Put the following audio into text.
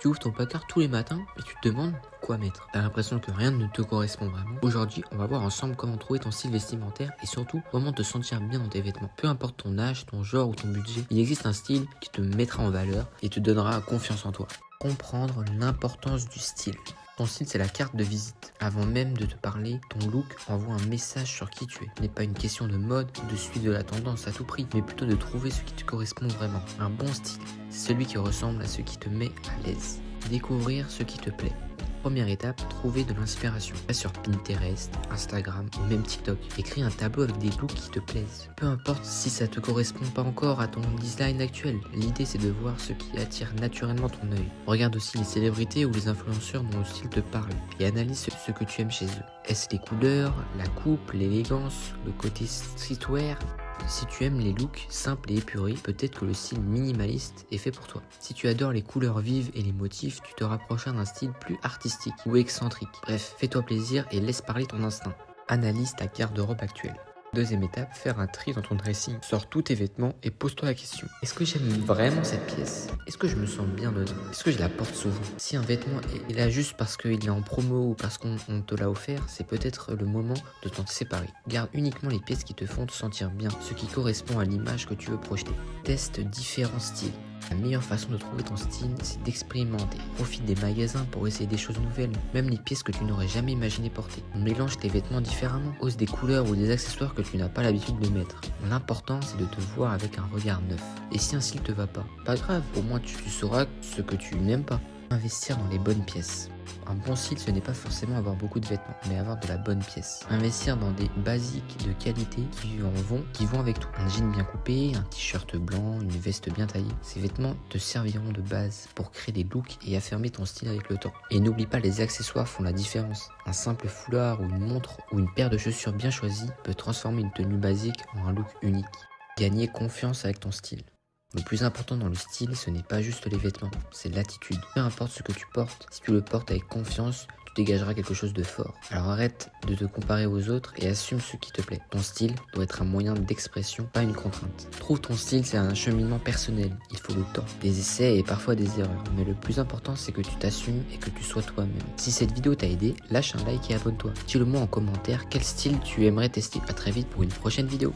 Tu ouvres ton placard tous les matins et tu te demandes quoi mettre. T'as l'impression que rien ne te correspond vraiment. Aujourd'hui, on va voir ensemble comment trouver ton style vestimentaire et surtout comment te sentir bien dans tes vêtements. Peu importe ton âge, ton genre ou ton budget, il existe un style qui te mettra en valeur et te donnera confiance en toi. Comprendre l'importance du style. Ton style, c'est la carte de visite. Avant même de te parler, ton look envoie un message sur qui tu es. Ce n'est pas une question de mode ou de suivre de la tendance à tout prix, mais plutôt de trouver ce qui te correspond vraiment. Un bon style, c'est celui qui ressemble à ce qui te met à l'aise. Découvrir ce qui te plaît. Première étape, trouver de l'inspiration. Va sur Pinterest, Instagram ou même TikTok. Écris un tableau avec des looks qui te plaisent. Peu importe si ça te correspond pas encore à ton design actuel. L'idée c'est de voir ce qui attire naturellement ton œil. Regarde aussi les célébrités ou les influenceurs dont le style te parle et analyse ce que tu aimes chez eux. Est-ce les couleurs, la coupe, l'élégance, le côté streetwear? Si tu aimes les looks simples et épurés, peut-être que le style minimaliste est fait pour toi. Si tu adores les couleurs vives et les motifs, tu te rapprocheras d'un style plus artistique ou excentrique. Bref, fais-toi plaisir et laisse parler ton instinct. Analyse ta garde-robe actuelle. Deuxième étape, faire un tri dans ton dressing. Sors tous tes vêtements et pose-toi la question. Est-ce que j'aime vraiment cette pièce? Est-ce que je me sens bien dedans? Est-ce que je la porte souvent? Si un vêtement est là juste parce qu'il est en promo ou parce qu'on te l'a offert, c'est peut-être le moment de t'en séparer. Garde uniquement les pièces qui te font te sentir bien, ce qui correspond à l'image que tu veux projeter. Teste différents styles. La meilleure façon de trouver ton style, c'est d'expérimenter. Profite des magasins pour essayer des choses nouvelles, même les pièces que tu n'aurais jamais imaginé porter. Mélange tes vêtements différemment, ose des couleurs ou des accessoires que tu n'as pas l'habitude de mettre. L'important, c'est de te voir avec un regard neuf. Et si un style te va pas grave, au moins tu sauras ce que tu n'aimes pas. Investir dans les bonnes pièces. Un bon style, ce n'est pas forcément avoir beaucoup de vêtements, mais avoir de la bonne pièce. Investir dans des basiques de qualité qui vont avec tout. Un jean bien coupé, un t-shirt blanc, une veste bien taillée. Ces vêtements te serviront de base pour créer des looks et affirmer ton style avec le temps. Et n'oublie pas, les accessoires font la différence. Un simple foulard ou une montre ou une paire de chaussures bien choisies peut transformer une tenue basique en un look unique. Gagner confiance avec ton style. Le plus important dans le style, ce n'est pas juste les vêtements, c'est l'attitude. Peu importe ce que tu portes, si tu le portes avec confiance, tu dégageras quelque chose de fort. Alors arrête de te comparer aux autres et assume ce qui te plaît. Ton style doit être un moyen d'expression, pas une contrainte. Trouve ton style, c'est un cheminement personnel. Il faut le temps, des essais et parfois des erreurs. Mais le plus important, c'est que tu t'assumes et que tu sois toi-même. Si cette vidéo t'a aidé, lâche un like et abonne-toi. Dis-le moi en commentaire quel style tu aimerais tester. À très vite pour une prochaine vidéo.